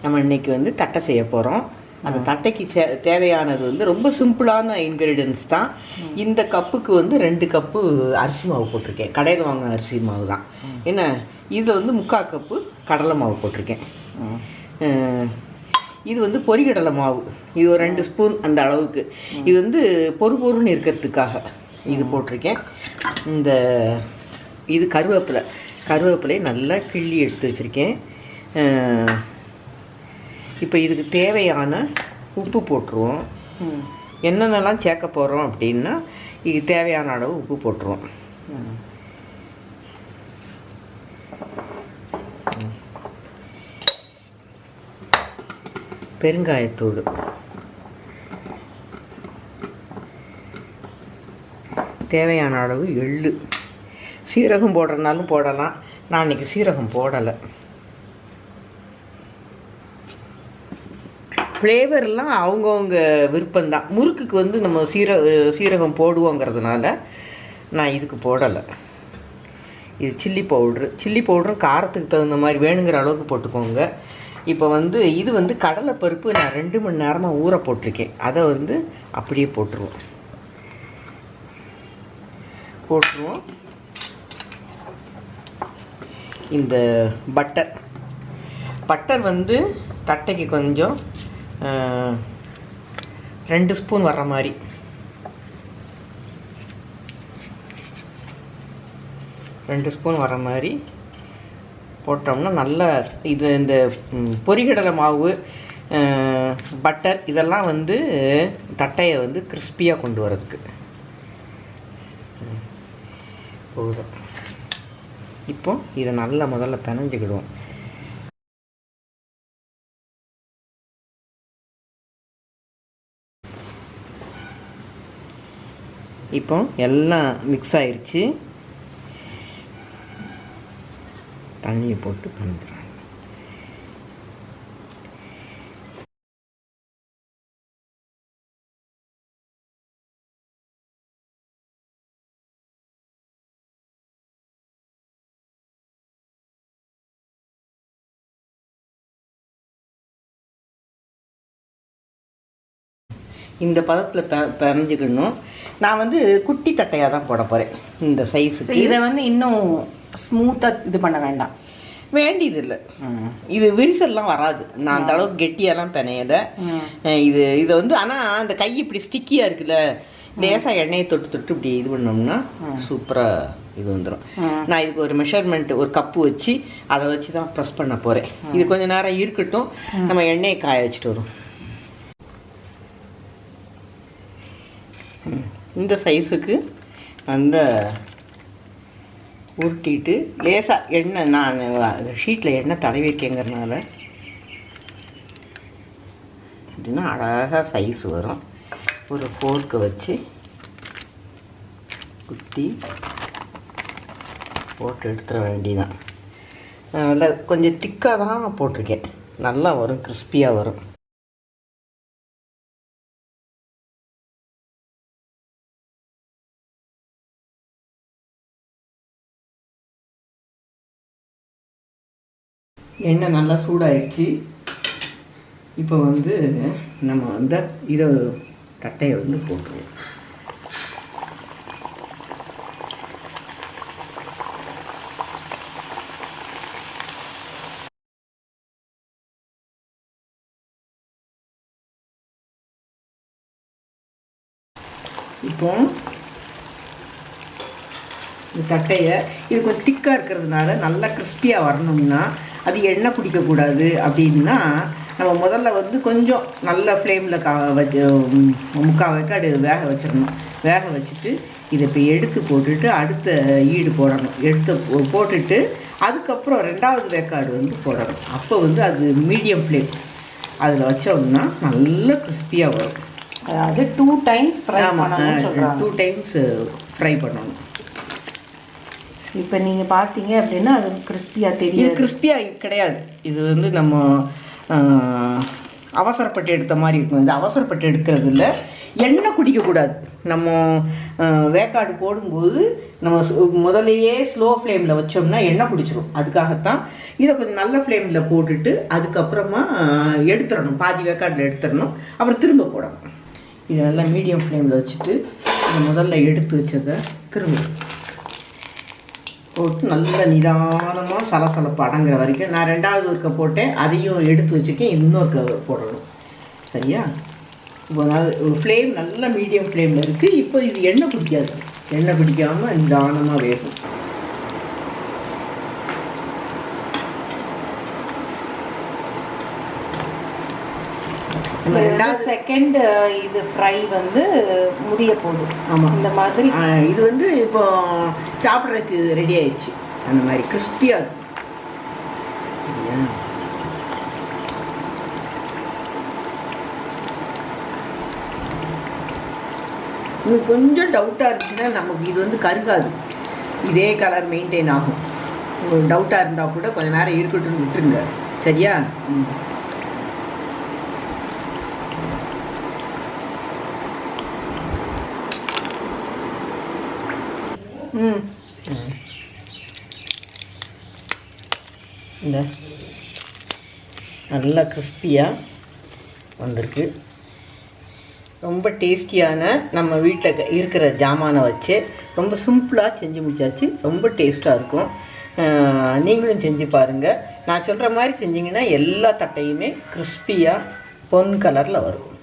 நம்ம இன்றைக்கி வந்து தட்டை செய்ய போகிறோம். அந்த தட்டைக்கு தேவையானது வந்து ரொம்ப சிம்பிளான இன்க்ரீடியன்ஸ் தான். இந்த கப்புக்கு வந்து 2 கப்பு அரிசி மாவு போட்டிருக்கேன். கடையில் வாங்கின அரிசி மாவு தான். என்ன இதில் வந்து 3/4 கப்பு கடலை மாவு போட்டிருக்கேன். இது வந்து பொரிகடலை மாவு. இது ஒரு 2 ஸ்பூன் அந்த அளவுக்கு. இது வந்து பொறுன்னு இருக்கிறதுக்காக இது போட்டிருக்கேன். இது கருவேப்பிலை நல்லா கிள்ளி எடுத்து வச்சுருக்கேன். இப்போ இதுக்கு தேவையான உப்பு போட்டுருவோம். என்னென்னலாம் சேர்க்க போகிறோம் அப்படின்னா இதுக்கு தேவையான அளவு உப்பு போட்டுருவோம். பெருங்காயத்தூள், தேவையான அளவு எள்ளு, சீரகம் போடுறதுனாலும் போடலாம். நான் இன்றைக்கி சீரகம் போடலை. ஃப்ளேவர்லாம் அவங்கவுங்க விருப்பம்தான். முறுக்குக்கு வந்து நம்ம சீரகம் போடுவோங்கிறதுனால நான் இதுக்கு போடலை. இது சில்லி பவுட்ரும் காரத்துக்கு தகுந்த மாதிரி வேணுங்கிற அளவுக்கு போட்டுக்கோங்க. இப்போ வந்து இது வந்து கடலைப்பருப்பு நான் 2 மணி நேரமாக ஊற போட்டிருக்கேன். அதை வந்து அப்படியே போட்டுருவோம். இந்த பட்டர் வந்து தட்டைக்கு கொஞ்சம் 2 ஸ்பூன் வர்ற மாதிரி போட்டோம்னா நல்லா இது இந்த பொரிகடலை மாவு, பட்டர் இதெல்லாம் வந்து தட்டையை வந்து கிறிஸ்பியாக கொண்டு வரதுக்கு போதும். இப்போ இதை நல்லா முதல்ல பிணைஞ்சிக்கிடுவோம். இப்போ எல்லாம் மிக்ஸ் ஆயிடுச்சு. தண்ணியை போட்டு பிணைஞ்சிடுறேன். இந்த பதத்தில் பிணைஞ்சிக்கணும். நான் வந்து குட்டி தட்டையாக தான் போட போகிறேன் இந்த சைஸுக்கு. இதை வந்து இன்னும் ஸ்மூத்தாக இது பண்ண வேண்டியதில்லை. இது விரிசல்லாம் வராது. நான் அந்த அளவுக்கு கெட்டியெல்லாம் பிணையலை. இதை வந்து ஆனால் அந்த கை இப்படி ஸ்டிக்கியாக இருக்குல்ல, லேசாக எண்ணெயை தொட்டு இப்படி இது பண்ணோம்னா சூப்பராக இது வந்துடும். நான் இதுக்கு ஒரு மெஷர்மெண்ட், ஒரு கப்பு வச்சு அதை வச்சு தான் ப்ரெஸ் பண்ண போகிறேன். இது கொஞ்சம் நேரம் இருக்கட்டும், நம்ம எண்ணெயை காய வச்சுட்டு வரும். இந்த சைஸுக்கு அந்த உருட்டிட்டு லேசாக எண்ணெய், நான் ஷீட்டில் எண்ணெய் தடவிருக்கேங்கிறதுனால அப்படின்னா அழகாக சைஸ் வரும். ஒரு ஃபோர்க்கை வச்சு குத்தி போட்டு எடுத்துட வேண்டியதான். நல்லா கொஞ்சம் திக்காக தான் போட்டிருக்கேன். நல்லா வரும், கிறிஸ்பியாக வரும். எண்ணெய் நல்லா சூடாயிடுச்சு. இப்போ வந்து நம்ம வந்து இதை தட்டையை வந்து போட்டுருவோம். இப்போ இந்த தட்டையை இது கொஞ்சம் திக்காக இருக்கிறதுனால நல்லா கிறிஸ்பியாக வரணும்னா அது எண்ணெய் குடிக்கக்கூடாது. அப்படின்னா நம்ம முதல்ல வந்து கொஞ்சம் நல்ல ஃப்ளேமில் வச்சு 3/4 வேக்காடு வேக வச்சிடணும். வேக வச்சுட்டு இதை இப்போ எடுத்து போட்டுட்டு அடுத்த ஈடு போடணும். போட்டுட்டு அதுக்கப்புறம் 2வது வேக்காடு வந்து போடணும். அப்போ வந்து அது மீடியம் ஃப்ளேம் அதில் வச்சோம்னா நல்ல கிறிஸ்பியாக வரும். அதாவது 2 டைம்ஸ் ஃப்ரை பண்ணணும் சொல்கிறாங்க. 2 டைம்ஸ் ஃப்ரை பண்ணணும். இப்போ நீங்கள் பார்த்தீங்க அப்படின்னா அது கிறிஸ்பியாக தெரியும். கிறிஸ்பியாக கிடையாது. இது வந்து நம்ம அவசரப்பட்டு எடுத்த மாதிரி இருக்கும். இது அவசரப்பட்டு எடுக்கிறது இல்லை. எண்ணெய் குடிக்கக்கூடாது. நம்ம வேக்காடு போடும்போது நம்ம முதலையே ஸ்லோ ஃப்ளேமில் வச்சோம்னா எண்ணெய் குடிச்சிடும். அதுக்காகத்தான் இதை கொஞ்சம் நல்ல ஃப்ளேமில் போட்டுட்டு அதுக்கப்புறமா எடுத்துடணும், பாதி வேக்காடில் எடுத்துடணும், அப்புறம் திரும்ப போடணும். இது நல்லா மீடியம் ஃப்ளேமில் வச்சுட்டு இதை முதல்ல எடுத்து வச்சதை திரும்ப போட்டு நல்ல நிதானமாக சலசலப்பு அடங்குற வரைக்கும். நான் 2வது ஒருக்க போட்டேன், அதையும் எடுத்து வச்சுருக்கேன், இன்னொருக்க போடணும். சரியா? இப்போ ஃப்ளேம் நல்லா மீடியம் ஃப்ளேமில் இருக்குது. இப்போ இது எண்ணெய் பிடிக்காது, எண்ணெய் பிடிக்காமல் நிதானமாக வேகும். செகண்ட் இது ஃப்ரை வந்து முடிய போகுது. ஆமாம், இந்த மாதிரி இது வந்து இப்போ சாப்பிட்றதுக்கு ரெடி ஆயிடுச்சு. அந்த மாதிரி கிறிஸ்பியாக இருக்கும். சரியா? இன்னும் கொஞ்சம் டவுட்டாக இருந்துச்சுன்னா நமக்கு இது வந்து கருகாது, இதே கலர் மெயின்டைன் ஆகும். உங்களுக்கு டவுட்டாக இருந்தால் கூட கொஞ்சம் நேரம் இருக்கட்டும்னு விட்டுருங்க. சரியா? இந்த நல்லா கிறிஸ்பியாக வந்திருக்கு. ரொம்ப டேஸ்டியான நம்ம வீட்டில் இருக்கிற ஜாமானை வச்சு ரொம்ப சிம்பிளாக செஞ்சு முடிச்சாச்சு. ரொம்ப டேஸ்ட்டாக இருக்கும். நீங்களும் செஞ்சு பாருங்கள். நான் சொல்கிற மாதிரி செஞ்சிங்கன்னா எல்லா தட்டையுமே கிறிஸ்பியாக பொன் கலரில் வரும்.